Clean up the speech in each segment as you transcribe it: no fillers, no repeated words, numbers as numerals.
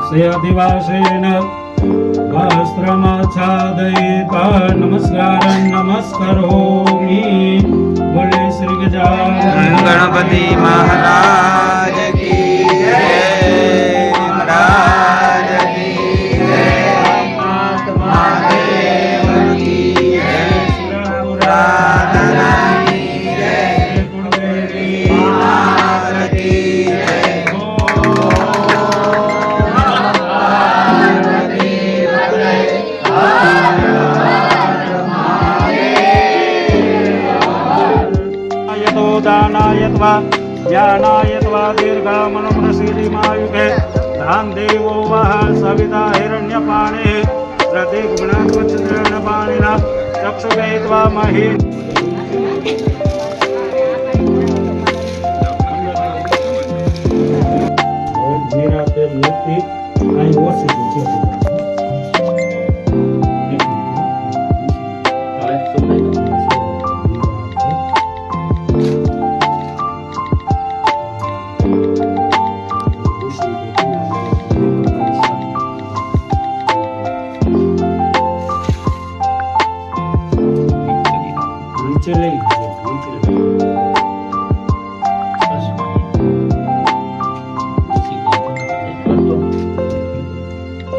सयादिवासेन वस्त्रमाच्छादयित्वा नमस्करोमि। बोले श्री गजानन गणपति महाराज की जय, महाराज की जय, महात्मा देव की जय, पुराना की जय, कुलदेवी मात की जय। दानायत्वा ज्ञानायत्वा दीर्घामनुप्रसीदिमायुगे धाम देवो वः सविता हिरण्यपाणे प्रतिगुणत्वचन्द्रणपाणिना चक्षुषेत्वा महि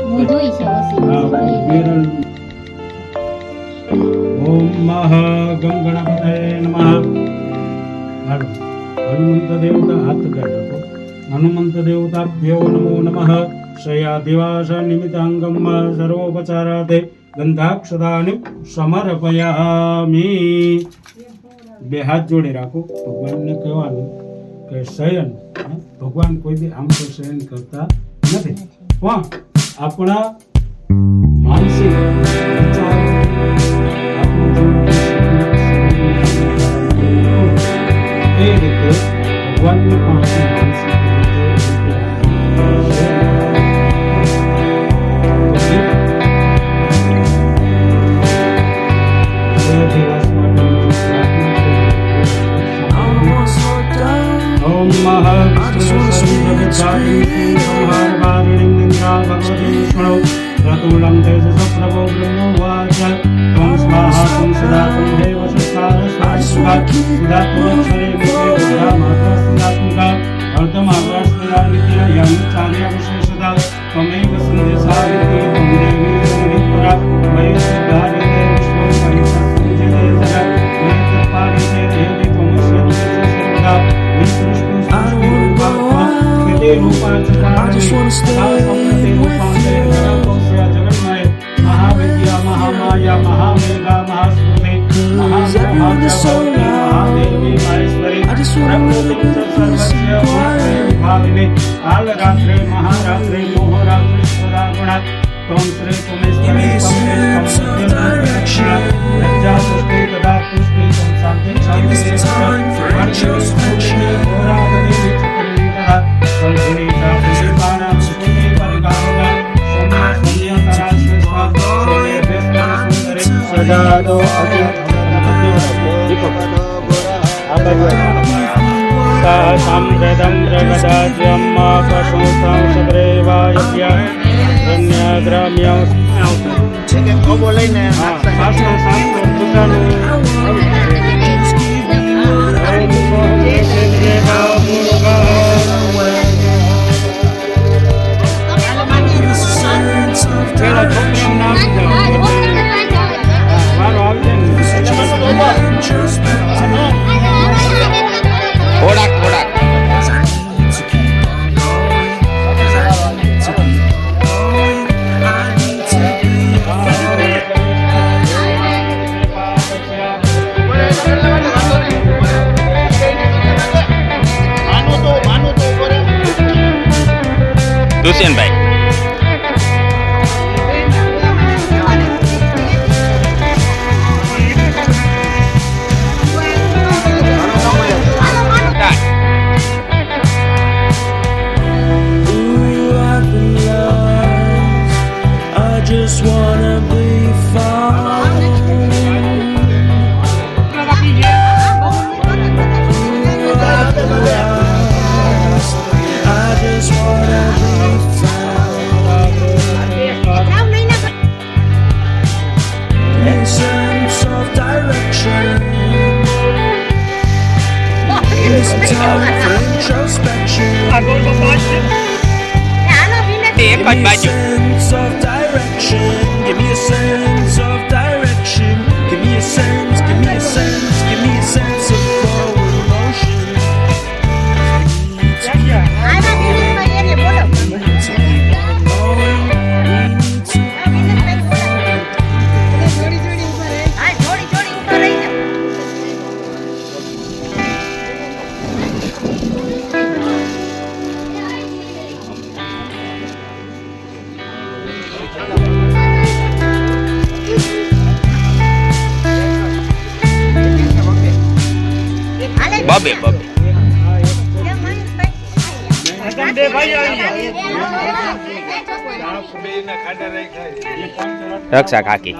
मूर्ति ओम गं गणपतये नमः। हनुमंत देवता हाथ काढो। हनुमंत देवताभ्यो नमो नमः। शयादिवास निमित्तांगम सर्वोपचाराते गंधाक्षदानि समर्पयामि। બે હાથ જોડે રાખો। ભગવાનને કહેવાનું કે શયન ભગવાન કોઈ દી આમ તો શયન કરતા નથી, પણ આપણા માનસિક વિચારો એ રીતે ભગવાનની પાસે માનસિક रतुलं तेजसप्रभो ब्रह्मोवाच त्वं स्वाहा त्वं सदा त्वं देव संस्कारस्वाहा सदा त्वमक्षरे विद्या मात्रा सदात्मिका अर्धमात्रास्त्रिया नित्या यं चार्या विशेषता त्वमेव सन्देशादिति त्वं देवी जगदीश्वरा मयि सिद्धारिते विश्वं मयि संस्कृतिते जगत् मयि तत्पालिते देवी त्वमस्य सर्वदा विसृष्टु संस्कृतिरूपा रूपा महाविद्या महामाया महामेघा महास्तुते महादेवी महेश्वरी सर्वस्य भाविने कालरात्रे महारात्रे मोहरात्रि सदागुणा त्वं श्री त्वमेश्वरी लज्जा पुष्टि तदा पुष्टि त्वं शान्ति साम्प्रतं जगदाज्यं पशुतं सब्रेवायज्ञ रण्यग्राम्यं દુષ્યંતભાઈ I એક જ બાજુ. sense of direction. Give me a sense of direction. Give me a sense, give me a sense, give me a sense of forward motion. બબે બબે. રક્ષા કાકી.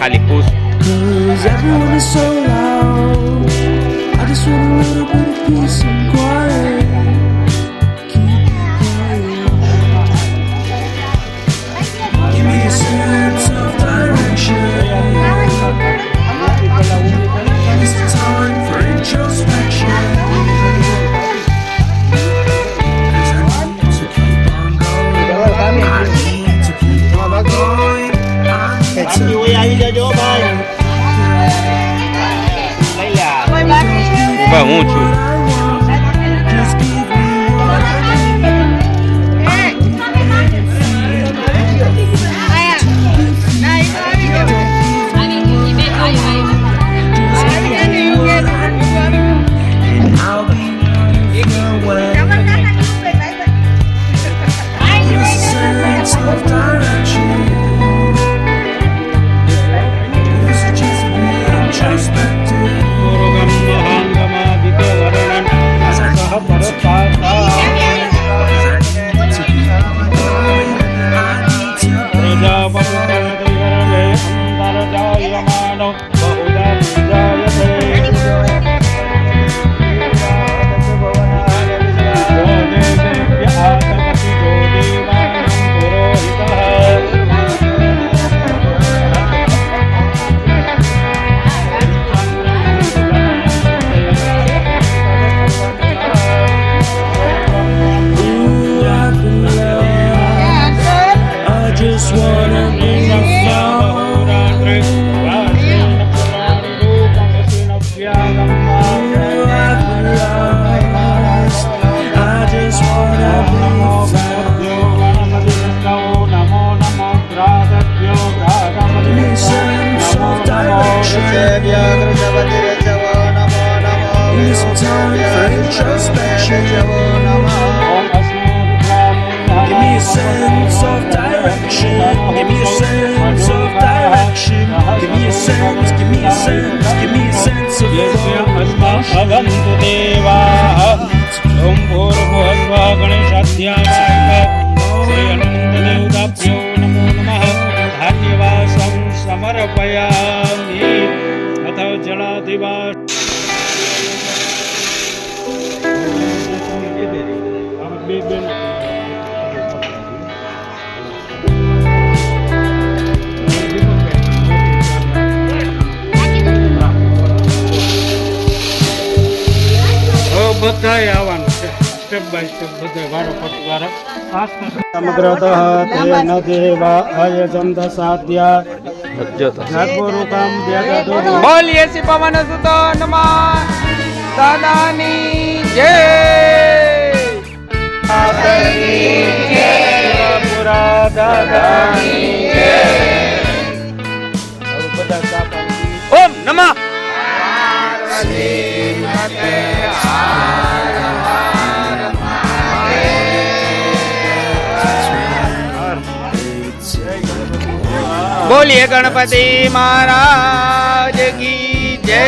ખાલી પૂછ. Cause everyone is so loud. I just want a little bit of peace and quiet. Keep it quiet. Give me a sense of direction. It's the time for introspection. 'Cause I need to keep on going. I need to keep on going. ઉભા હું છું. भवन्तु देवाः ॐ भूर्भुवस्वः गणेशाध्याय श्री अनन्तदेवताभ्यो नमो नमः धान्यवासं समर्पयामि अथ जलाधिवास બધાય આવવાનું છે. સ્ટેપ બાય સ્ટેપ બધે વારો પટી વારો સમગ્રતઃ તેન દેવા અયજમ દસાદ્યા જગુરુ કામ દ્યાદો બોલીએ શ્રી પવન સુત હનુમાન દાદાની જય પુરા દાદાની ઓમ નમઃ બોલીએ ગણપતિ મહારાજ કી જય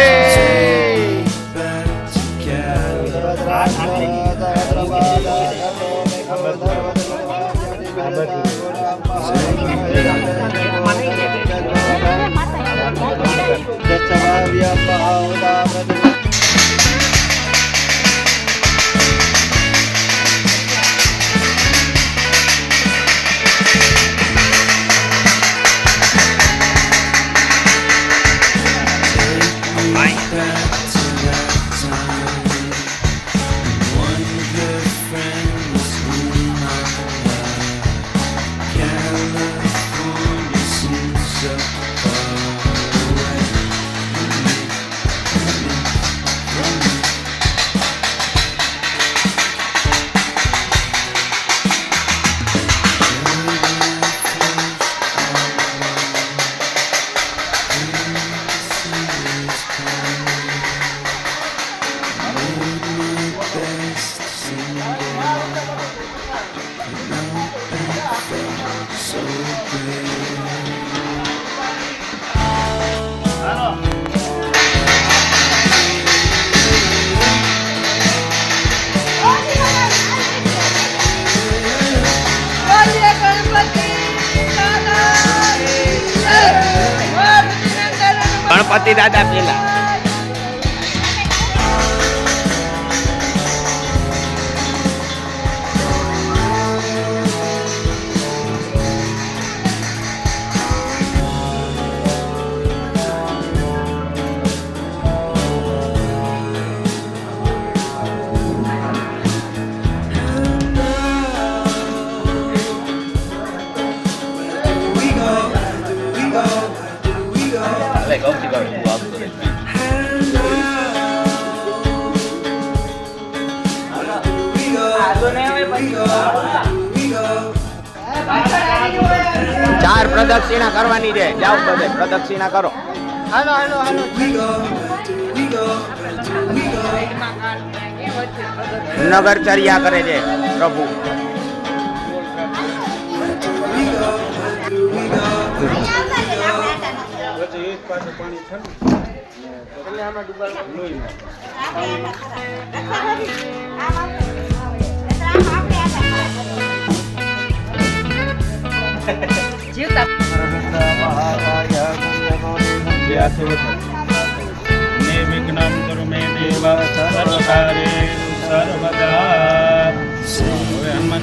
ગણપતિ દાદા પેલા ચાર પ્રદક્ષિણા કરવાની છે. જાઓ બધે પ્રદક્ષિણા કરો. હાલો હાલો હાલો. નગરચર્યા કરે છે પ્રભુ. નિર્વિઘ્નમ કુરુ મે દેવ સર્વકાર્યેષુ સર્વદા. હનુમાન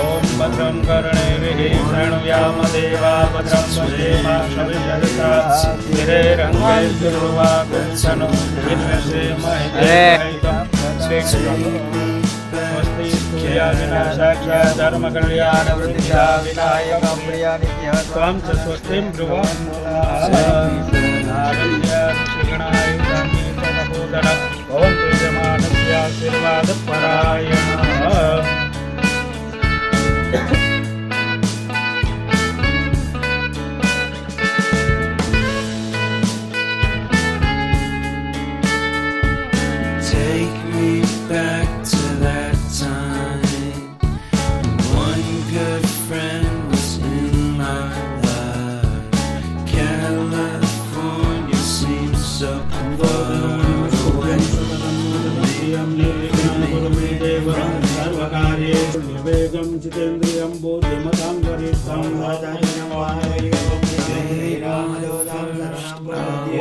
ઓમ ભદ્રમ કર્ણેभिः શૃણુયામ દેવા ભદ્રમ પશ્યેમાક્ષભિર્યજત્રા સ્थिरैरङ्गैः स्थिरवागुंसनो स्वस्ति सूर्या विनाशाख्या धर्म कल्याण वृद्धिया विनायकं प्रियानित्यः त्वं च स्वस्तिं ब्रुवन्नारण्यगणाय समीतनबोधन भवन्तु यजमानस्य आशीर्वादपरायणः. Take me back to that time. One good friend was in my life. California seems so far away. निर्वेगं जितेन्द्रियं बुद्धिमतां वरिष्ठं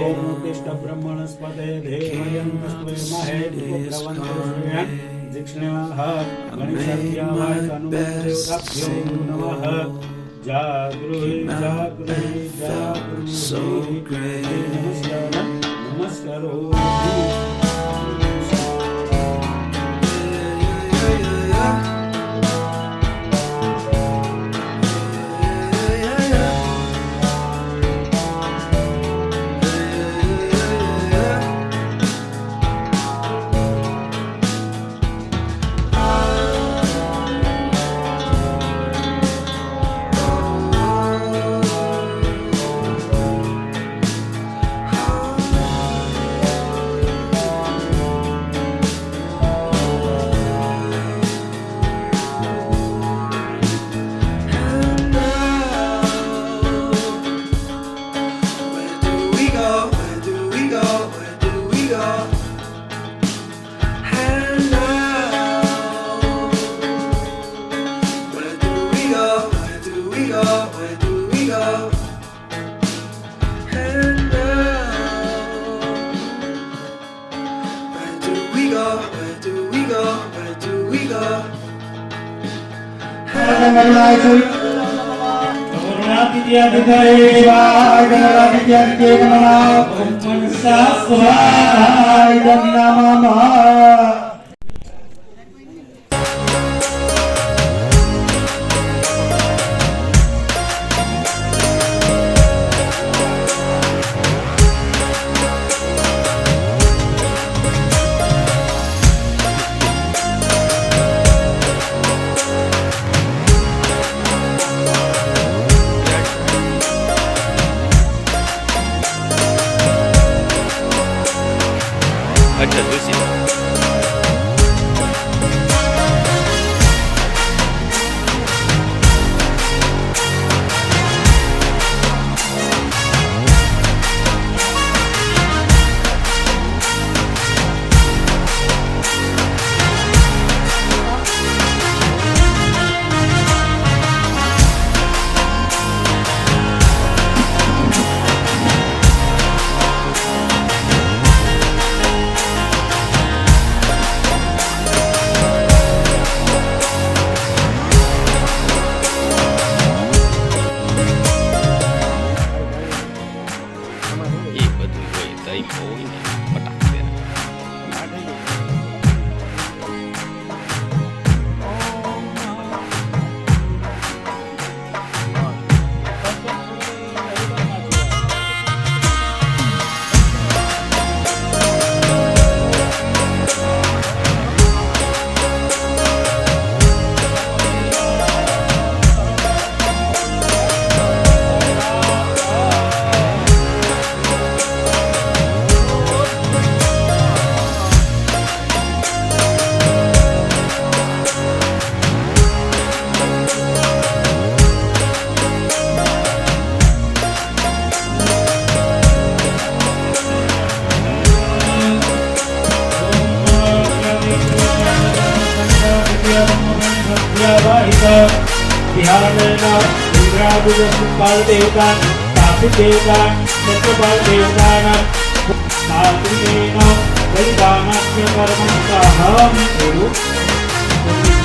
ओम उत्तिष्ठ ब्रह्मणस्पते देवयन्तस्मै महेन्द्रवन्दे दक्षिणाः गणेशाय तनुदेवताभ्यो नमः. जागृहि जागृहि जागृहि नमस्कारो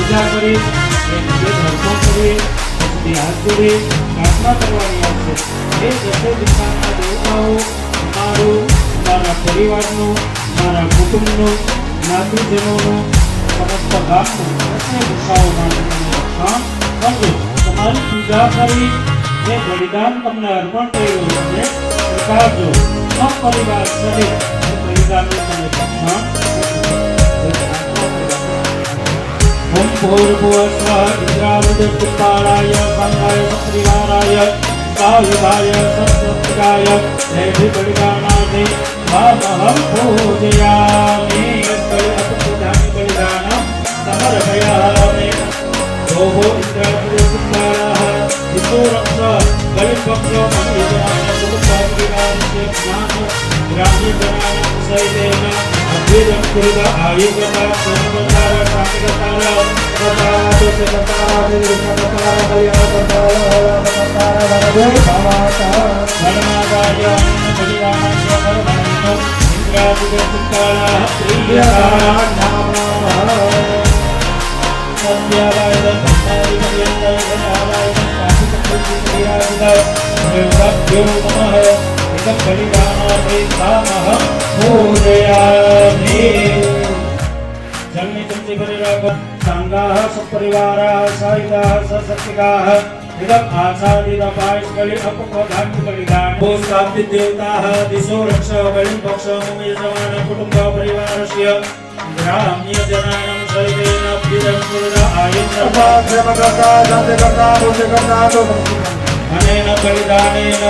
પૂજા કરી ધર્મો કરી હાથ જોડી પ્રાર્થના કરવાની આવશે. એ દસે દિશાના દેવતાઓ તમારું, તમારા પરિવારનું, તમારા કુટુંબનું, જ્ઞાતિજનોનું, સમસ્ત ગામનું દસે દિશાઓ માટે તમે રક્ષણ કરજો. તમારી પૂજા કરી જે બલિદાન તમને અર્પણ કર્યું છે સ્વીકારજો. પરિવાર સહિત બલિદાનનું તમે રક્ષણ. ઓમ ભૂર્ભુવસ્વઃ ઇન્દ્રાવૃતપાળાય સંઘાય સત્રિવારાય સાયુધાય સત્સત્કાય દેવી બલિદાનાદિ વામહં પૂજયામિ. અપૂજામિ બલિદાનં સમર્પયામિ. ભોઃ ઇન્દ્રાવૃતપાળાઃ દિશો રક્ષ બલિપક્ષો મહિજનાન કુટુંબપરિવારસ્ય જ્ઞાન ગ્રામ્યજનાન સહિતેન અભિદં કુરુદ આયુગતા સર્વદાર સામિગતાર संगाः सपरिवाराः सायुधाः सशक्तिकाः इदम् आसादिदपायस्कलि अपकोधान्तिकलिदान भूस्ताप्ति देवताः दिशो रक्ष बलिं पक्ष मम यजमान कुटुम्ब परिवारस्य ग्राम्यजनानां सहितेन अभ्युदं कुरुद आयुर्नपाक्षमकर्ता शान्तिकर्ता भूषकर्ता अनेन बलिदानेन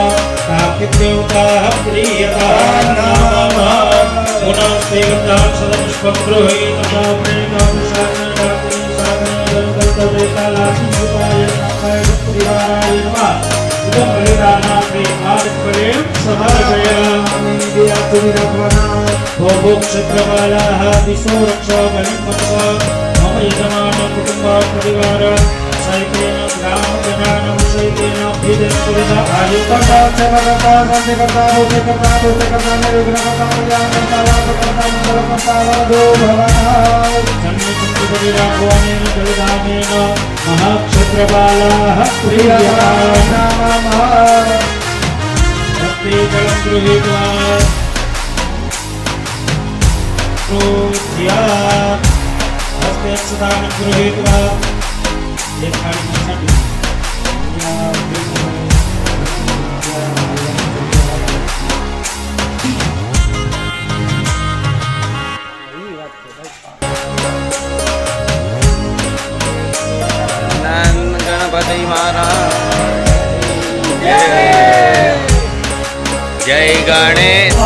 साक्षिदेवताः प्रीयताः नमः पुनस्ते गन्धाक्षरपुष्पं गृहे तथा क्षत्रबालाः दिशो रक्ष बलिं पक्ष मम यजमान कुटुम्ब परिवार सहितेन ग्रामजनानां महाक्षत्रपालाः भक्ति जलं गृहीत्वा स्यात् हस्ते अक्षतानं गृहीत्वा ગણપતિ મહારાજ જય ગણેશ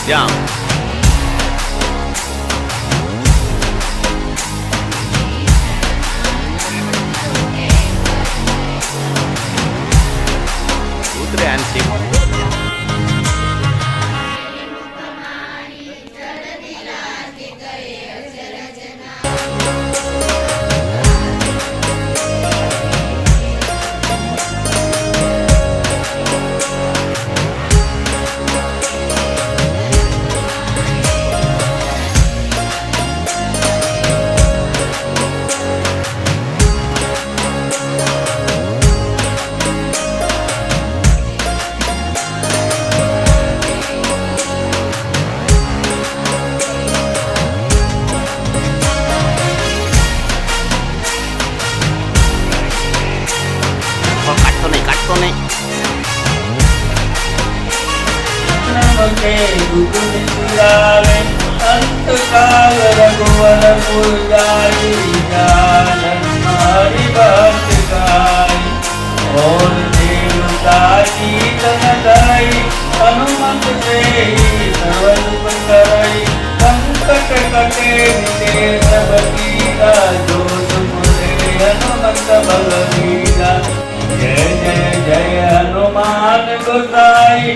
જાઓ. ઉતરે આંશિક. કાઢતો નહીં. નમકે ગુરુ નિરાવે અંતકાલ રઘુવર પુરાઈ જાનન મારી ભક્ત ગાય ઓર દેવતાજી તન દાઈ હનુમંત સે સર્વ કરાઈ સંકટ કટે નિતે સબ પીરા જો સુમરે હનુમંત બલવીરા जय जय जय हनुमान गोसाई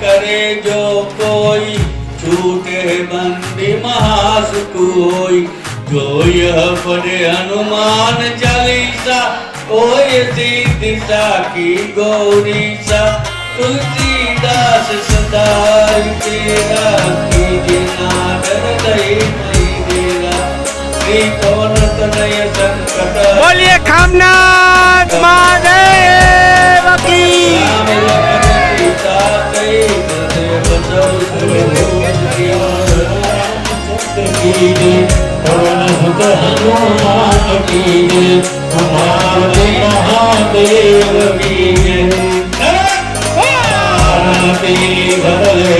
करे जो कोई छूटे बंदी महासुख होई जो यह पढ़े हनुमान चालीसा कोई सिद्धि साखी गौरीसा तुलसीदास सदा तेरा कीजे नादर दही मई देरा श्री पवन तनय संकट બોલીએ ખામનાથ મહાદેવ કી. राम लखन सीता सहित पवन सुत हनुमान कीजे हमारे महादेव कीजे आरती भले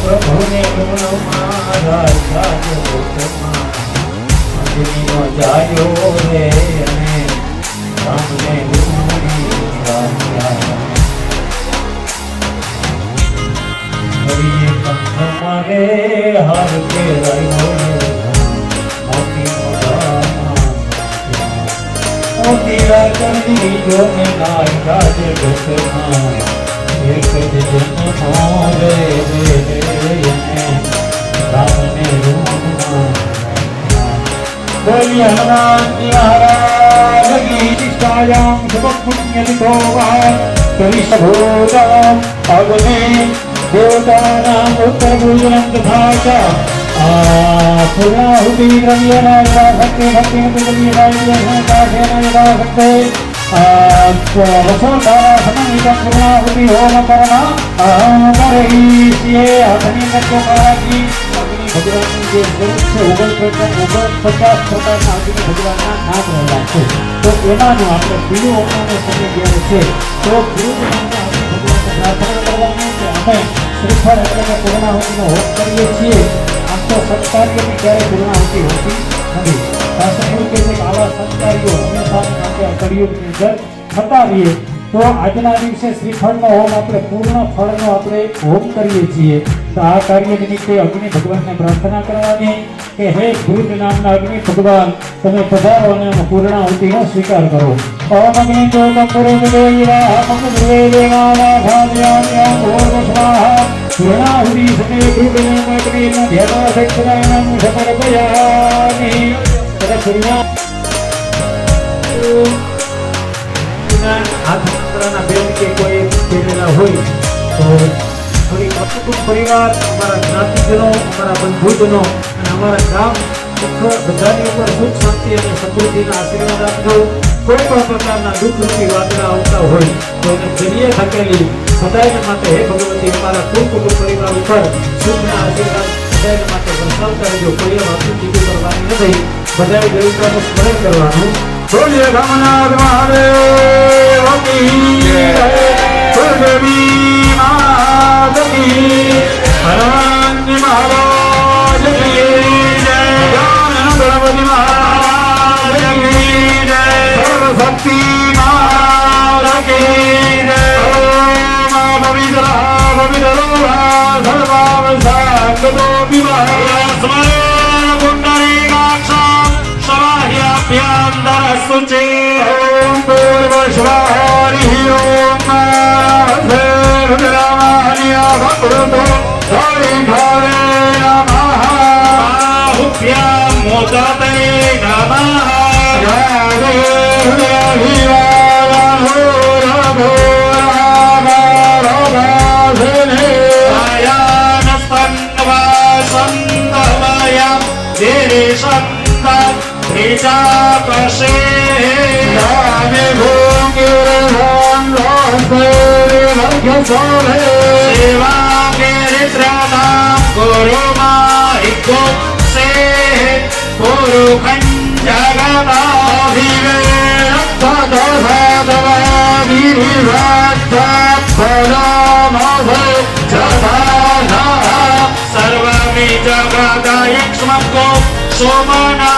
प्रभु ने मारा जायो रे राम ने मारे हर के मोती राजी जो में नाय राज एक जन्म मोरे राम ने बोली हनुमान जी महाराज की निष्ठायाम शुभ पुण्य लिखो कवि सभोगाम अग्नि देवतानाम उत्तर भूजनम तथा च पूर्णाहुति द्रव्येण यदा भक्ति भक्ति द्रव्येण यदा भक्ति वसुधारा समन्वितं पूर्णाहुति होम करमा अहम करिष्ये अपनी नक्को कराजी अग्नि भगवान के स्वरूप से 49 प्रकारना अग्नि भगवानना नाम રહેલા છે તો એમાંનું આપણે પીળું હોમનો સમય જ્યારે છે તો ગુરુ નામના અગ્નિ ભગવાનને પ્રાર્થના કરવાની કે અમે શ્રીફળ એટલે કે પૂર્ણાહુતિનો હોમ કરીએ છીએ. આમ તો સત્કાર્યની ક્યારેય પૂર્ણાહુતિ હોતી નથી. શાસ્ત્ર એવું કહે છે કે આવા સત્કાર્યો હંમેશા આપણે કળિયુગની અંદર થતા રહીએ. તો આજના દિવસે શ્રીફળનો હોમ આપણે પૂર્ણ ફળનો આપણે હોમ કરીએ છીએ. તો આ કાર્ય નિમિત્તે અગ્નિ ભગવાનને પ્રાર્થના કરવાની કે હે ભૂત નામના અગ્નિ ભગવાન તમે પધારો અને પૂર્ણાહુતિનો સ્વીકાર કરો. ઓમ અગ્નિ ચોતમ પુરુષદેવા મમ ધ્રુવે દેવાના ભાવ્યામ્યા ભોર્વ સ્વાહા પૂર્ણાહુતિ સમે ભૂતનામ અગ્નિ ધ્યાન સત્સરાયણમ સમર્પયામિ. તથા પૂર્ણા હાથ મંત્રના બેન કે કોઈ પહેરેલા હોય તો થોડી કુટુંબ પરિવાર અમારા જ્ઞાતિજનો અમારા બંધુજનો અને અમારા ગામ બધાની ઉપર સુખ શાંતિ અને સમૃદ્ધિના આશીર્વાદ આપજો. કોઈ પણ પ્રકારના દુઃખરૂપી વાદળા આવતા હોય તો એને જરીએ થકેલી સદાયને માટે હે ભગવતી અમારા કુટુંબ પરિવાર ઉપર સુખના આશીર્વાદ સદાયને માટે વરસાવતા રહેજો. કોઈ વાતું ચીજું કરવાની નથી. બધાએ દેવતાનું સ્મરણ કરવાનું. બોલીએ ભવનાથ મહાદેવ કી જય. કુળદેવી માત કી. હરણ્ય મહારાજ કી જય. જ્ઞાન ગણપતિ મહારાજ કી જય. સર્વશક્તિ માત કી જય. ઓમ પવિત્ર પવિત્ર સર્વાવસાંગતો વિવાહ सुचे ओम पूर्वश्वारि ओम नारायणिया भक्तो हरिघरे नमः बाहुभ्यां मोदते नमः जय प्रसे नामे भूमिर्भूम लोके सेवा गिरित्रनाम गुरु माहिको से गुरु खंजगदाभिवे रक्तदोषादवा गिरिराक्षपरामभे जधानः सर्वमि जगदयक्ष्मको सोमना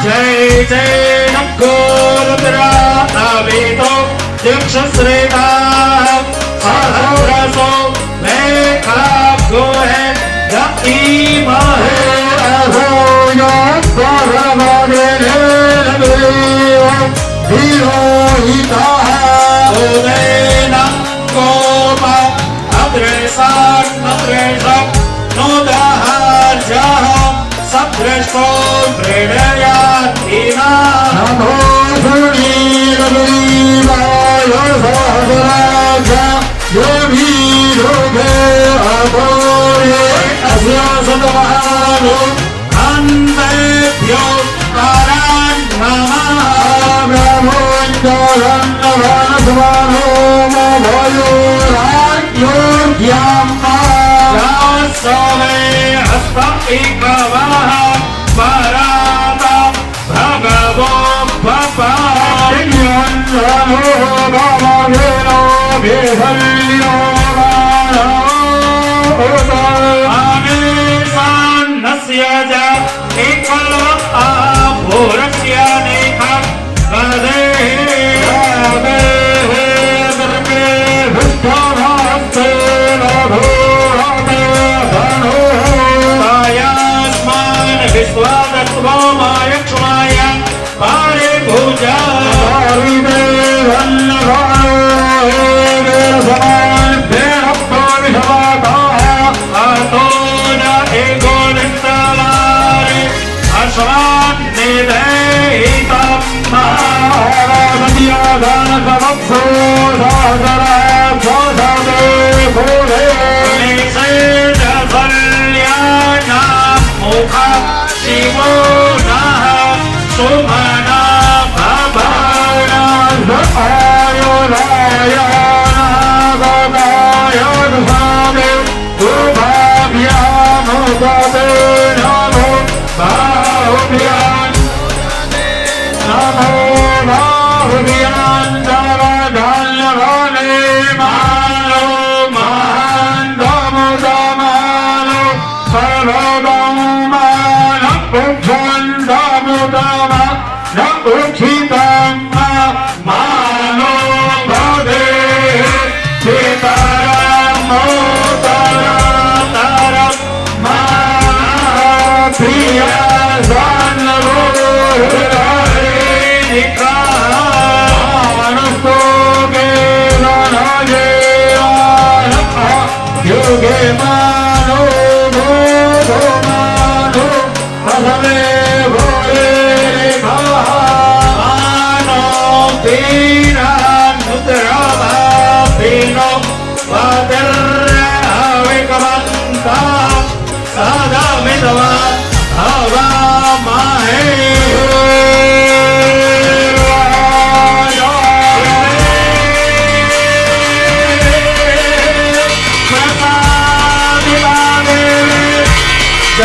जय जय दीक्षश्रेता सहस्रसो मेघा गो है गति महे सदृष्टो प्रेरयातीना नमो धुनीरवीवाय सहस्राजा योगीरोगे अघोरे अस्य सतमहानो अन्तेभ्यो परान् नमः ब्रह्मोञ्जलं नवनस्वानो मभयो राज्योऽध्याम्मा सोमे हस्तैकवः पराता भगवो भवान्यो भववेनो विभल्यो आनेसान्नस्य च एकल आभूरस्य नेखं कदे सर्वे भुष्टमस्ते नभो विश्वादत्वमाय क्षमाय पारे भुजा समान भेड़ो विषमातो न एको निस्तलारे अश्वान निधेहितं महाराजयादान समक्षो सादरा सोसदे भूरे निसे जसल्याना मुखा शिवो नः सुमना भवाना आयुरायणा गदायुर्भावे उभाभ्यामुदते नमो बाहुभ्याम् नमो बाहुभ्याम् धनधान्यवाने मानो महान्तमुदमानो सर्वदम् Dama na uchitama mano bade sitaram taram ma priya zanro nikha anasto ge nanaje yoge mano mano asame Be સદા વિધવા હવા માહે હર હર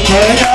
હર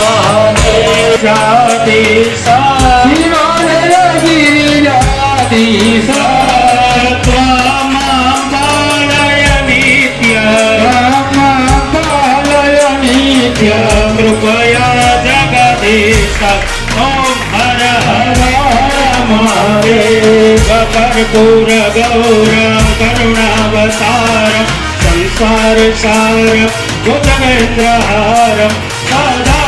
મહાદેવ જાતિસા ત્વમામ્બાલય નિત્ય કૃપયા જગદીશ ઓમ હર હર મહાદેવ કર્પૂર ગૌર કરુણાવતાર સંસાર સાર ભુજગેન્દ્રહાર સદા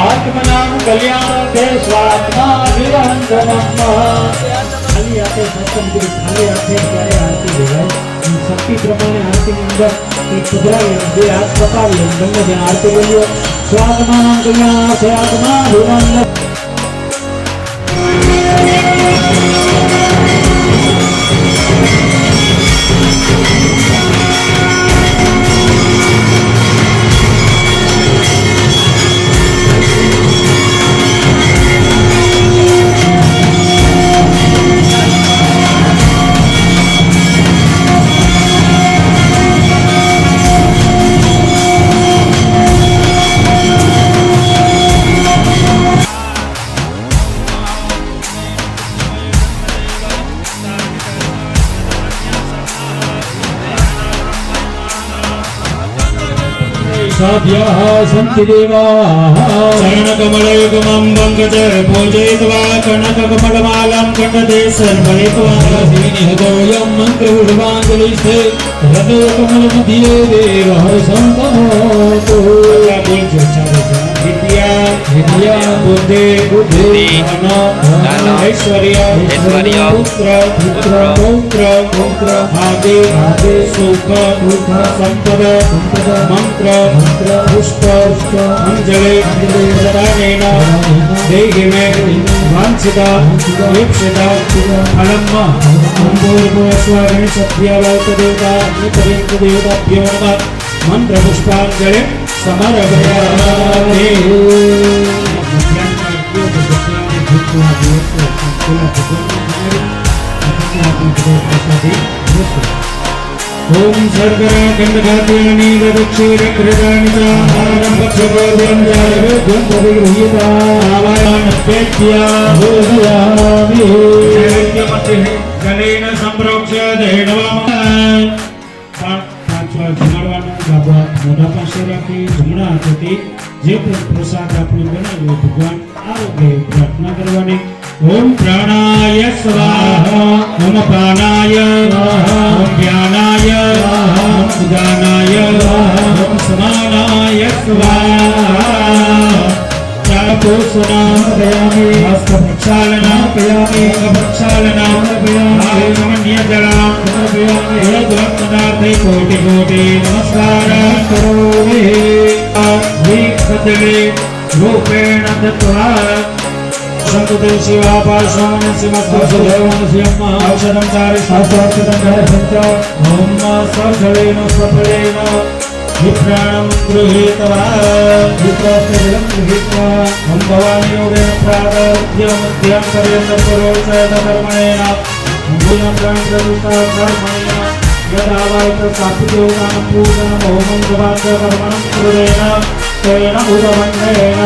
आत्मनाम कल्याण के स्वात्मा खाली आते सत्संग गुरु खाली आते क्यारे आरती देवाय शक्ति प्रमाणे आरती अंदर एक कुदरावे जे हाथ पकावे गंगा जन आरती बोलियो स्वात्मा कल्याण से आत्मा भगवान साध्याः सन्ति देवाः चरणकमलयुगमं पङ्कजपूजयित्वा कनककमलमालां कण्ठे सर्वयित्वा श्रीनिहतोऽयं मन्त्रपुष्पाञ्जलिस्ते हृदयकमलमध्ये देवः सन्तमोतु विद्या बुद्धि धन ऐश्वर्य पुत्र पौत्र आदि सुख संपद मंत्र पुष्प अंजलि प्रदानेन देहि मे वाञ्छिता वीक्षिता फलम् देवताभ्यो नमः मंत्र पुष्पांजलि समर्पयामि। ओम सर्गरा कंडघात्यानि दक्षिणकृतानि च आरम्भक्षपोद्यं जालवेद्यं परिगृह्यता आवायानपेत्या बोधयामि शैत्यमध्ये जलेन संप्रोक्ष्य देणवम् પાંચવાર જમાડવાનું બાબા મોઢા પાસે રાખી જમણા હાથેથી જે પ્રસાદ આપણે બનાવ્યો ભગવાન આરોગ્ય પ્રાર્થના કરવાની। ओम प्राणाय स्वाहा ओम प्राणाय ओम ज्ञानाय ओम उदानाय ओम समानाय स्वाहा। पूषणामयामि हस्तप्रक्षालनामयामि अंगप्रक्षालनामयामि समन्यजलामयामि हेतुवत्पदार्थे कोटि कोटि नमस्कारः करोमि विकदले रूपेण दत्त्वा संकुते शिवापाशान् सिमस्तदेवनस्यम् औषधं चारि शास्त्रार्थं जयसञ्च ॐ सफलेन सफलेन विप्राणं गृहीत्वा विप्रस्थजलं गृहीत्वा ॐ भवानि योगेन प्रातर्मध्यं पर्यन्तं पुरोचयतकर्मणेन भूयं प्राणप्रवृत्ता कर्मणेन यदा वायुप्रस्थापितयोगानं पूजनं होमं जपाद्यकर्मणं कृतेन तेन उदवन्देन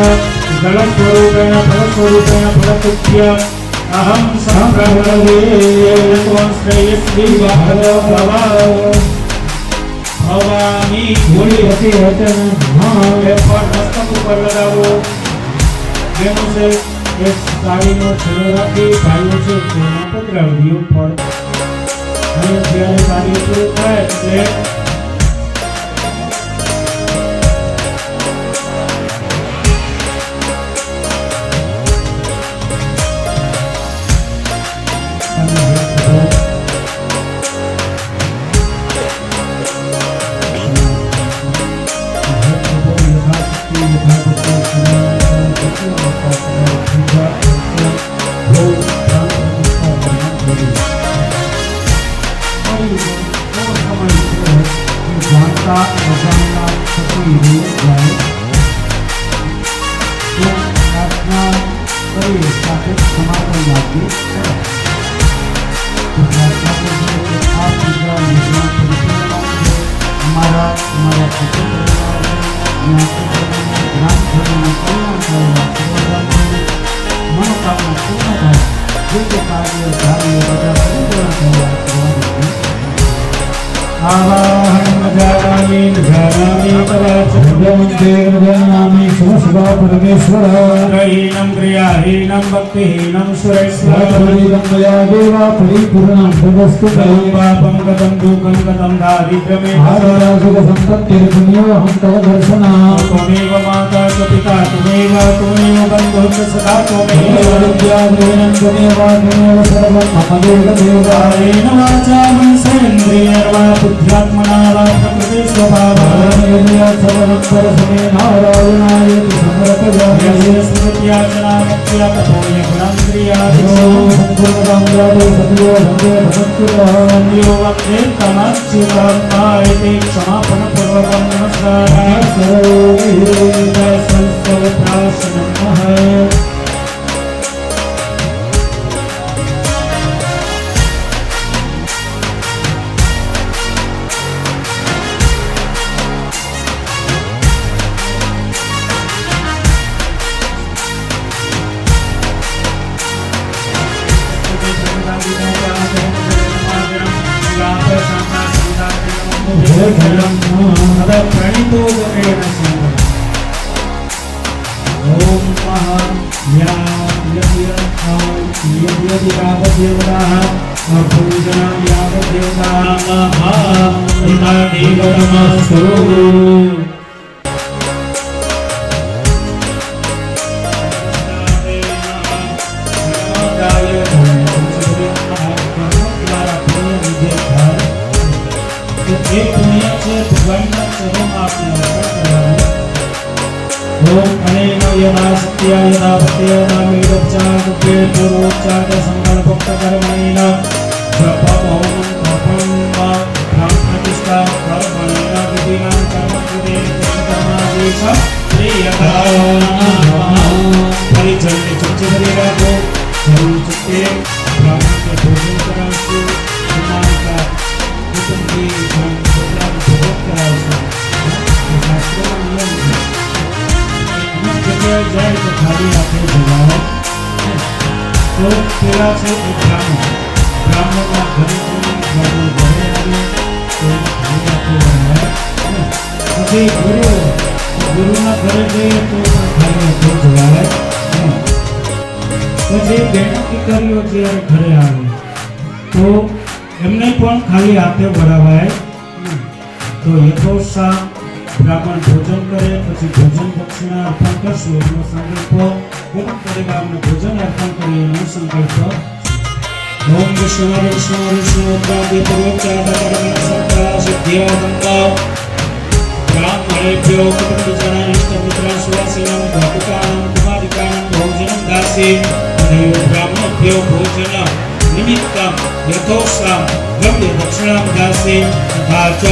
जलस्वरूपेण फलस्वरूपेण फलतुभ्यम् अहं सम्प्रभवे त्वं श्रेयस्वी भवामी बोली होती होते हैं हाँ ये पर मस्तक ऊपर लगाओ बेनों से एक साड़ी में छेड़ो रखी भाइयों से कोना पकड़ा दियो पर अरे प्यारे साड़ी पूरे है ले परमेश्वरहीनं क्रियाहीनं भक्तिहीनं सुरेश्वरं मया देवा परिपूर्णं सर्वस्तुतं पापं गतं दुःखं गतं दारिद्र्यमेव सुखसम्पत्तिर्पुण्योऽहं तव दर्शनात् त्वमेव माता च पिता त्वमेव बन्धुः च सदा त्वमेव विद्याद्रविणं त्वमेव सर्वं मम देवदेवायेन वाचा मनसेन्द्रियर्वा बुद्ध्यात्मना वा प्रकृते स्वभावेन सर्वं नारायणाय समर्पयामि स्मृत्याचना मुक्त्या ततोऽय गुणान्द्रियादिशो सम्पूर्णकाम्यादो सत्यो वन्दे भगवत्पुरान्यो वन्दे तमच्युतात्मायते क्षमापणपूर्वकं नमस्कारः करोमि संस्कृतप्राशनमः प्रणीतो गणेन ओम यदि यावदेवताः पूजनं यावदेवतामस्तु एक पुण्य से भगवान चरण आपने ओम अनेन यदा सत्या यदा भक्त्या नामेदोपचार पूर्वोपचार संकल्पक कर्मणेन जपं होमं तपं वा प्रतिष्ठा कर्मणेन विधिना कर्म कृते कर्मादेश प्रियता परिचर्य चुच्चरे राखो जरूर चुक्के ब्राह्मण के भोजन कराशु कुमार का कुटुंबी धन प्रोग्राम भोग कराशु शास्त्रों नियम है जगह जाए तो खाली हाथे जगाओ तो तेरा से एक ब्राह्मण का घरे घरे आवे तो खाली हाथे बनाए પછી ગુરુના ઘરે જઈએ તો ખાલી હાથે જવાય પછી બેનો દીકરીઓ જ્યારે ઘરે આવે તો એમને પણ ખાલી હાથે વળાવાય તો યથોત્સાહ બ્રાહ્મણ ભોજન કરે પછી ભોજન દક્ષિણા અર્પણ કરશું એનો સંકલ્પ પૂર્ણ કરેલા આપણે ભોજન અર્પણ કરીએ એનો સંકલ્પ ઓમ વિષ્ણુ વિષ્ણુ વિષ્ણુ ત્રાદે પૂર્વચાદકર્મણ સંતા સિદ્ધ્યવંતા બ્રાહ્મણેભ્યો કુટુંબજના ઇષ્ટમિત્રા સુવાસિનાં ભક્તાનાં કુમારિકાનાં ભોજनं દાસે તથૈવ બ્રાહ્મણેભ્યો ભોજન નિમિત્તં યથોક્તાં દ્રવ્ય દક્ષિણાં દાસે તથા ચ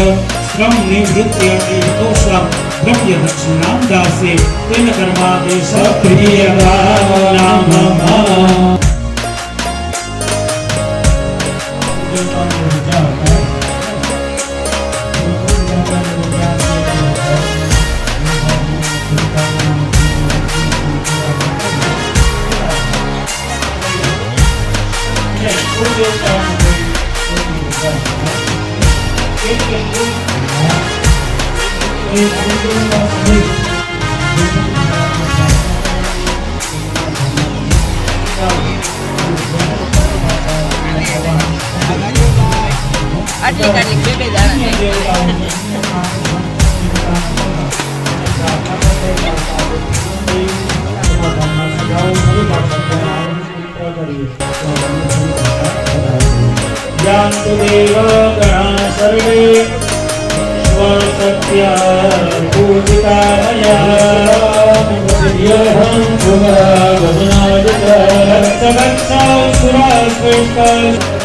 શ્રમ નિવૃત્ત્યર્થે યથોક્તાં દ્રવ્ય દક્ષિણાં દાસે તેન કર્માદેશ ક્રિયમાણામઃ. આટલી કાટલી બે દાણા યાન્તુ દેવ ગણા સર્વે સ્વસત્ય પૂજિતામયા યહં ભુવગમનાદિત રક્ષગક્ષા સુરાશ્રેષ્ઠ.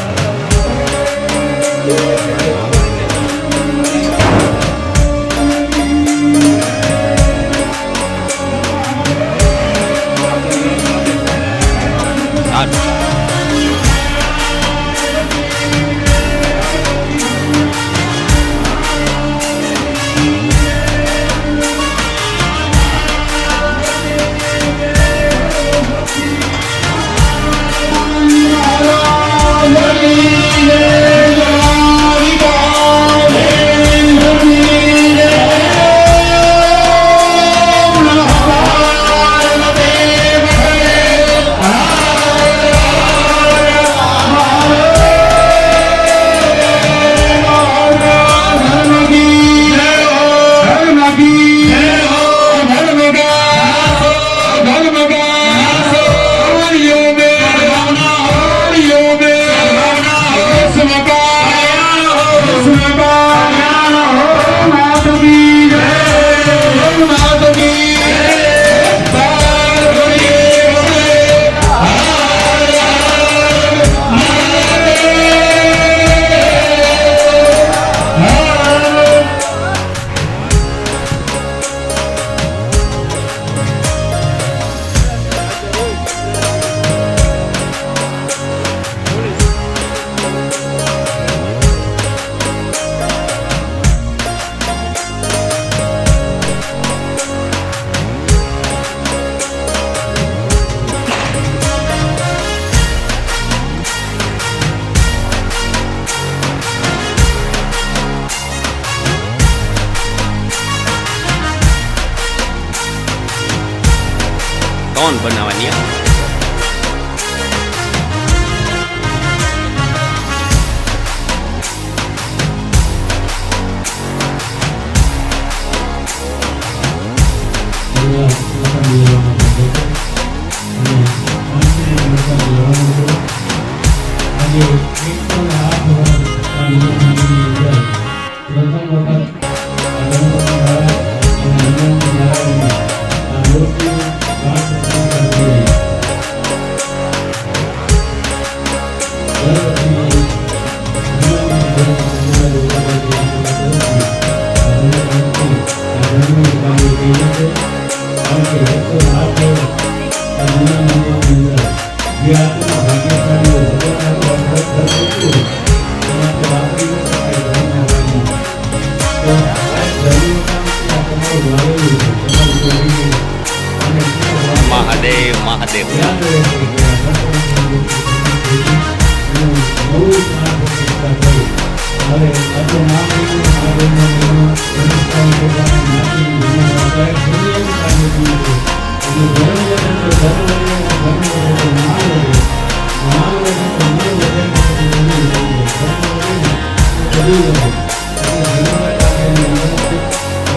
કોણ બનાવવાની મહાદેવ મહાદેવ.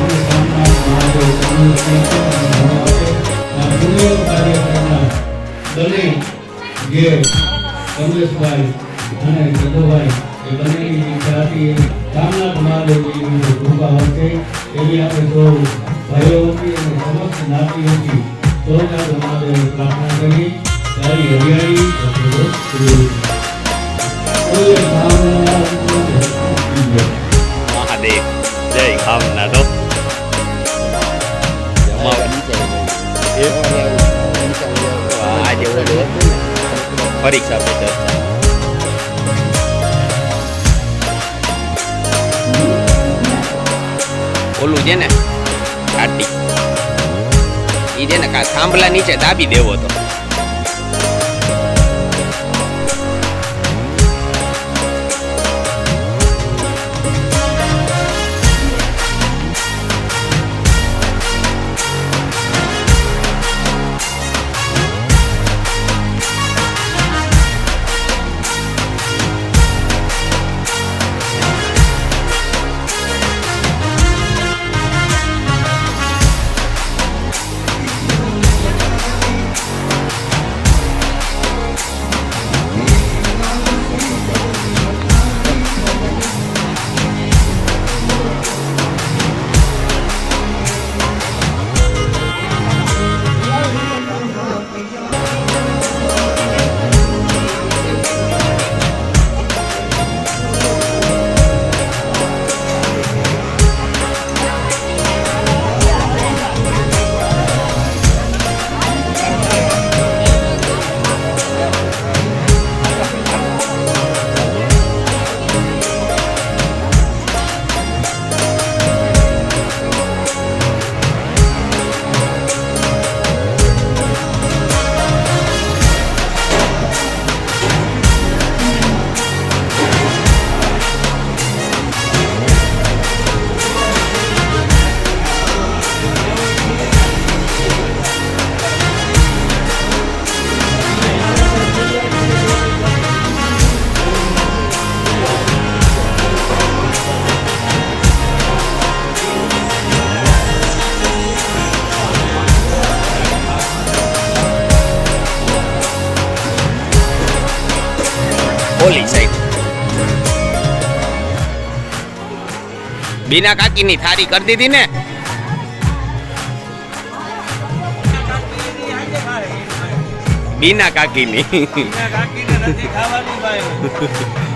Thank you. બંને જે કમલેશભાઈ અને જગોભાઈ એ બંનેની ઈચ્છા હતી એ રામનાથ મહાદેવજીની કૃપા હશે એવી આપણે સૌ ભાઈઓ વતી અને સમસ્ત જ્ઞાતિ વતી સોમનાથ મહાદેવ પ્રાર્થના કરી સારી હરિયાળી મહાદેવ જય ખામના તો આજે પરીક્ષા પે ચર્ચા ઓલું છે ને કાટી ઈ છે ને થાંભલા નીચે દાબી દેવો તો ઓલી સાઈડ બીના કાકીની થારી કરી દીધી ને બીના કાકીની નથી ખાવાનું ભાઈ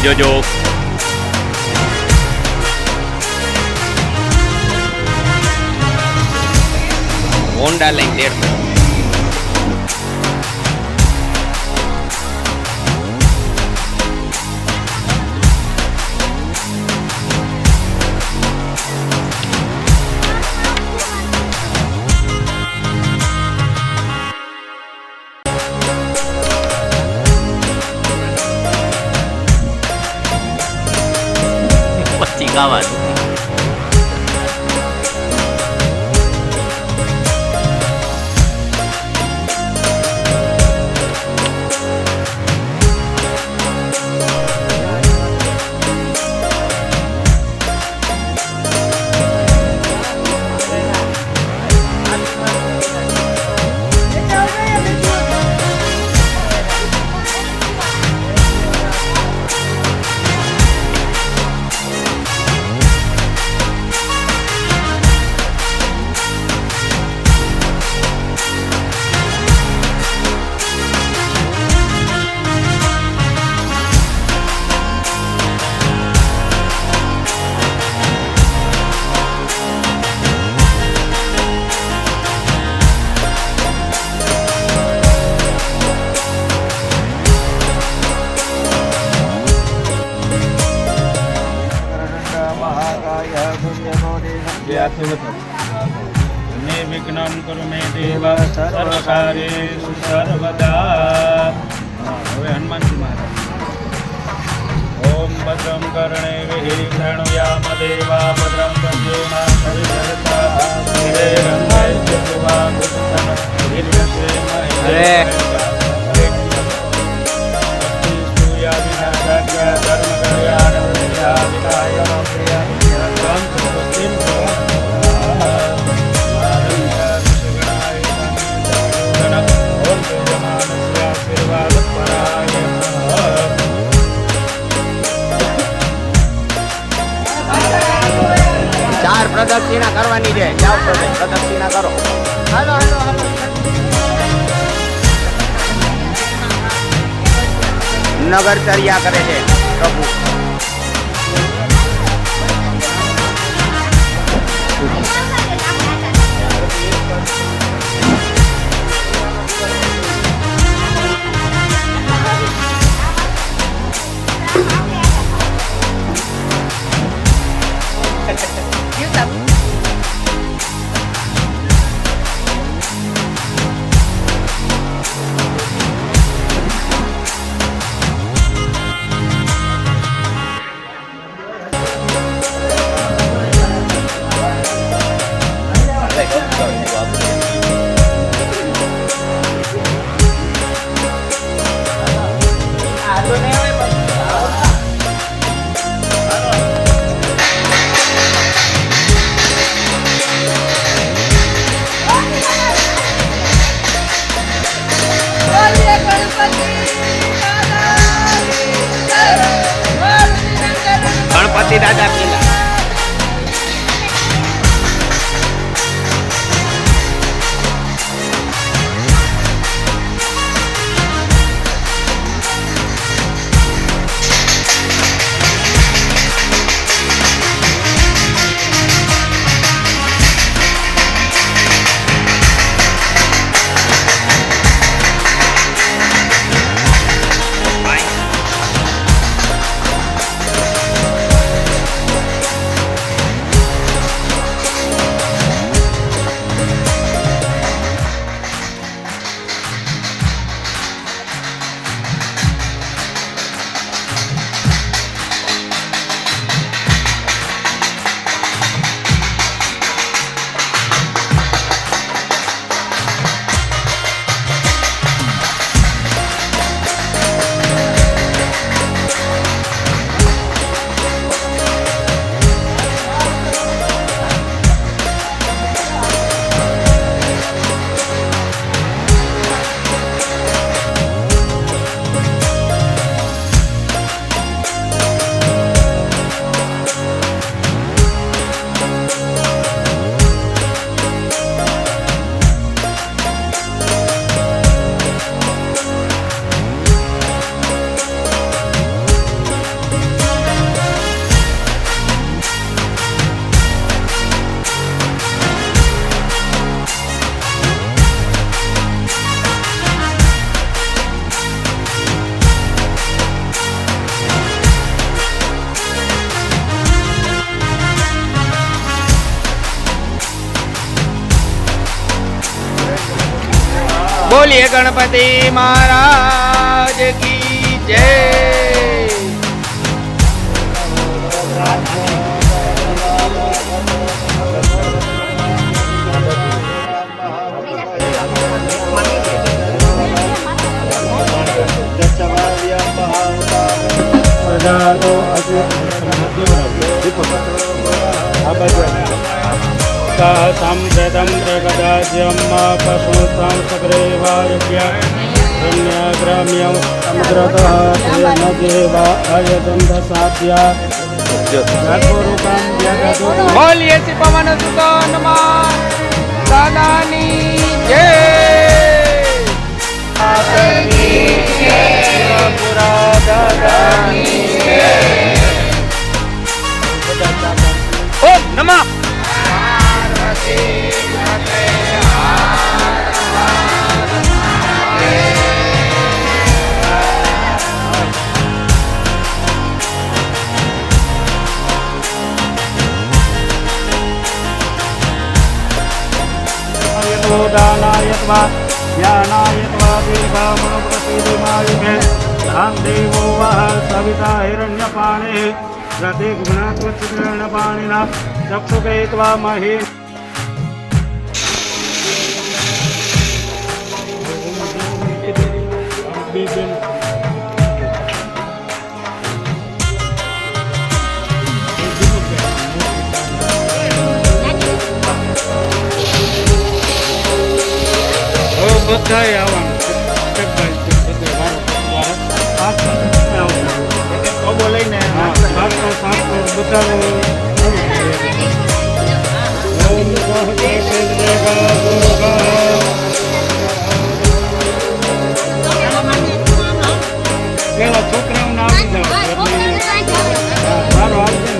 જોજો. Honda line 150. પછી ગાવાનું. નિર્વિઘ્નમ કુરુ મે દેવ સર્વકાર્યેષુ સર્વદા. હવે હનુમાનજી મહારાજ. ઓમ ભદ્રમ કર્ણેભિઃ શૃણુયામ દેવા ભદ્રમ પશ્યેમા સવિતરસા ચાર પ્રદક્ષિણા કરવાની છે. જાઓ તમે પ્રદક્ષિણા કરો. હાલો હાલો હાલો. નગરચર્યા કરે છે પ્રભુ. બોલીએ ગણપતિ મહારાજ કી જય. संप्रदं प्रगदाज्यं पशुतां सग्रेवायज्ञाग्राम्यं समुद्रतः तेन देवा अयदन्धसाध्या બોલીએ શ્રી પવન સુત હનુમાન દાદાની જય. ઓમ નમઃ दानायत्वा ज्ञानायत्वा दीर्घमनुप्रसीदिमायुषे रामदेवो वः सविता हिरण्यपाणे प्रतिगुणत्वचित्रणपाणिना चक्षुकेत्वा महि બધાએ આવવાનું સ્ટેપ બાય સ્ટેપ બધે લઈને પેલા છોકરાઓને આવી જાવ સારો આવશે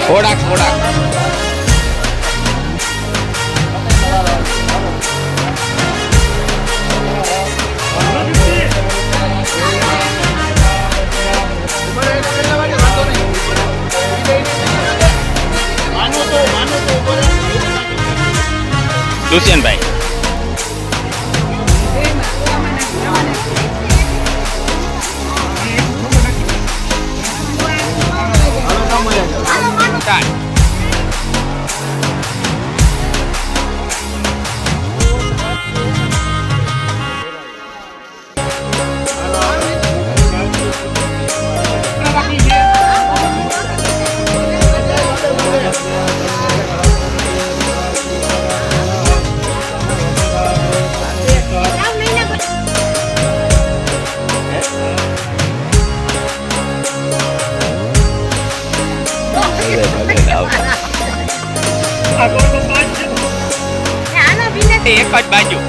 થોડાક થોડાક દુષ્યંતભાઈ એક જ બાજુ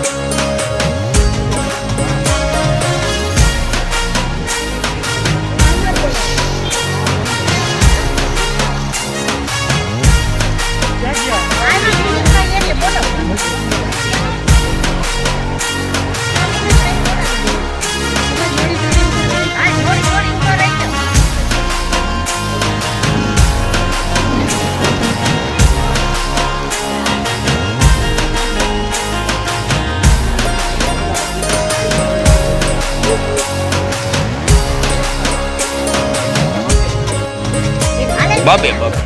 બબે બબે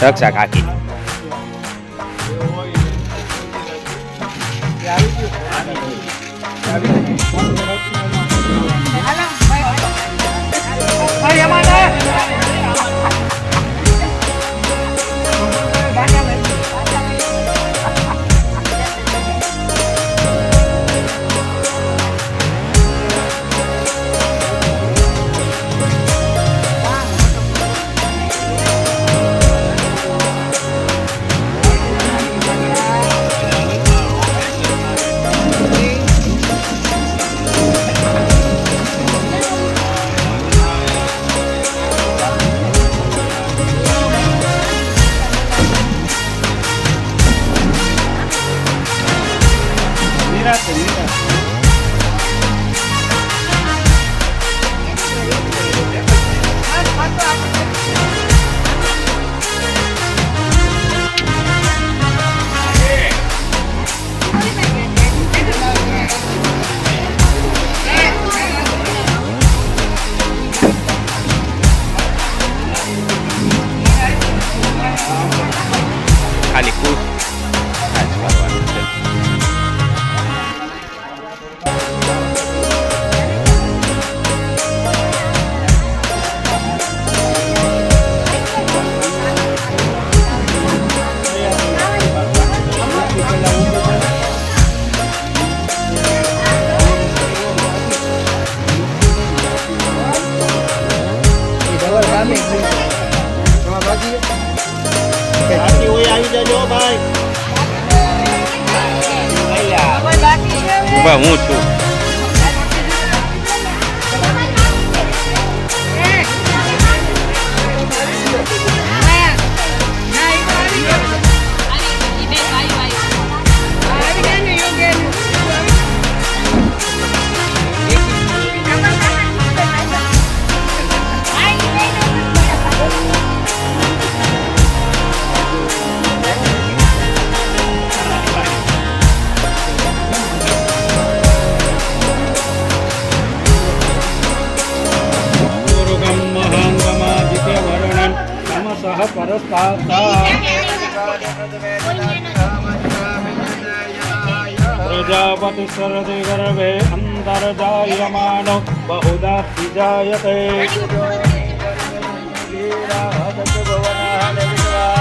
રક્ષા કાકી ઊભા હું છું. पूर्वं महाङ्गमादित्यवर्णन् तमसः प्रजापति शरदि गर्भे अन्तर्जायमानो बहुधा जायते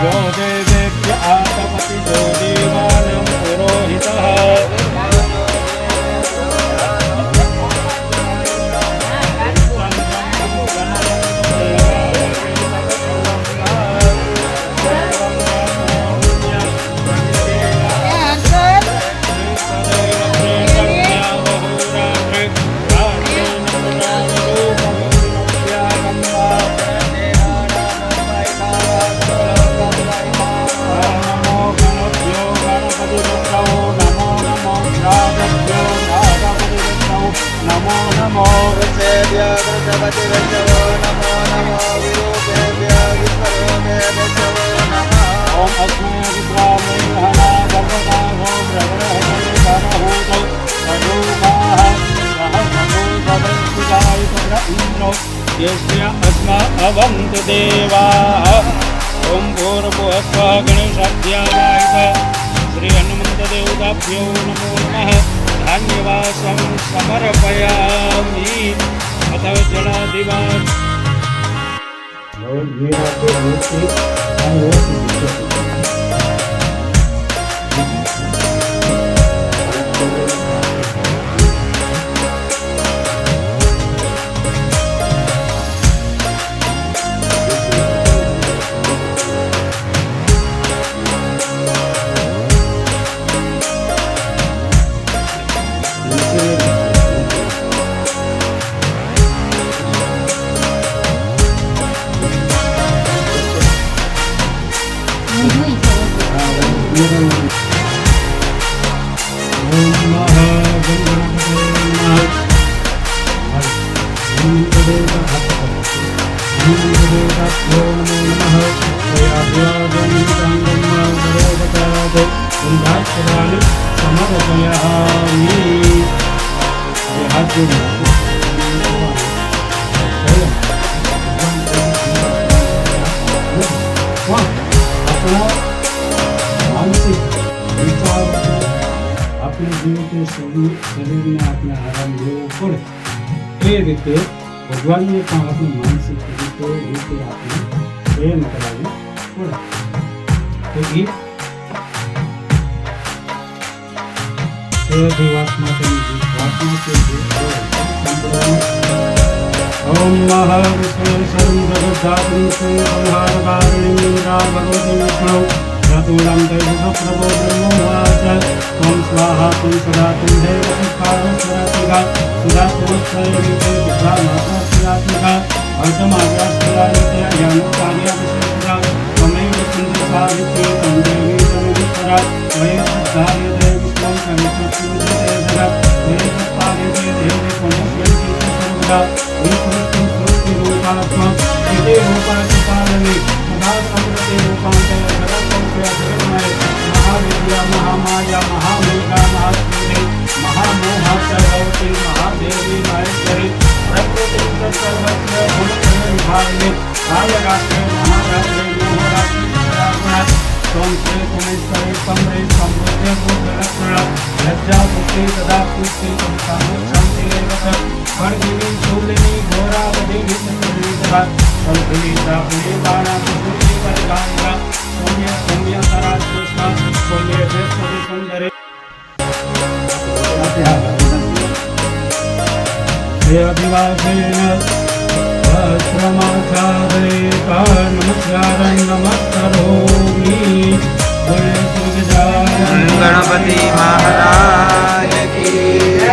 यो देवेभ्य आतपति जो देवानां पुरोहितः ओम अस्मै विद्रामे हना गर्भदा हो ब्रह्मणो सरूपाः सहस्रभूतवंशिकाय तत्र इन्द्रो यस्य अस्मा अवन्तु देवाः ओम भूर्भुवस्वः गणेशाध्यावाय श्री हनुमन्तदेवताभ्यो नमो नमः धान्यवासं समर्पयामि अथ जलादिवान् अपने जीवन शरीर में अपने आराम लेવો પડે એ રીતે ભગવાનને પણ આપણે માનસિક રીતે આપણે પ્રેમ કરાવવું પડે તો ગીત દેવાસ માટેનું ગીત વાસના કે ગીત ओम महाविश्वेश्वरं जगद्धात्रीं श्री ब्रह्माण्डकारिणीं ईन्द्रां भगवतीं विष्णुं चतुरं तेजसप्रभो ब्रह्मोवाच त्वं स्वाहा त्वं सदा त्वं देवपुष्पारस्वरात्मिका सुधा त्वमक्षयमिते बुद्धामात्रास्यात्मिका अर्धमात्रास्यायते यानुकार्याभिषेकदा त्वमेव सुन्दरसावित्री त्वं देवी तमेश्वरा त्वयैतद्धार्यते विश्वं कविश्वस्मिते जगत् त्वयैतत्पार्यते देवी त्वमस्यन्ति सर्वदा महाविद्या महामाया महामेघा महासूरी महामोहात्सर्वती महादेवी महेश्वरी प्रकृति सर्वस्य गुणविभागिनी कालरात्रे महारात्रे मोहरात्रि त्वं श्री त्वमेश्वरी समरे समृद्धे भूतलक्षणा लज्जा पुष्टि तदा पुष्टि शांति खड्गिनी शूलिनी घोरावधिनी चंद्रनीतरा संतुली प्राप्ति बाणा पुष्टि परिगायिका सौम्य सौम्य तराज्योत्स्ना सौम्य बृहस्पति सुंदरी देवादिवासेन वस्त्रमाच्छादयित्वा नमस्कारं नमस्करोमि ગણપતિ મહારાજ કી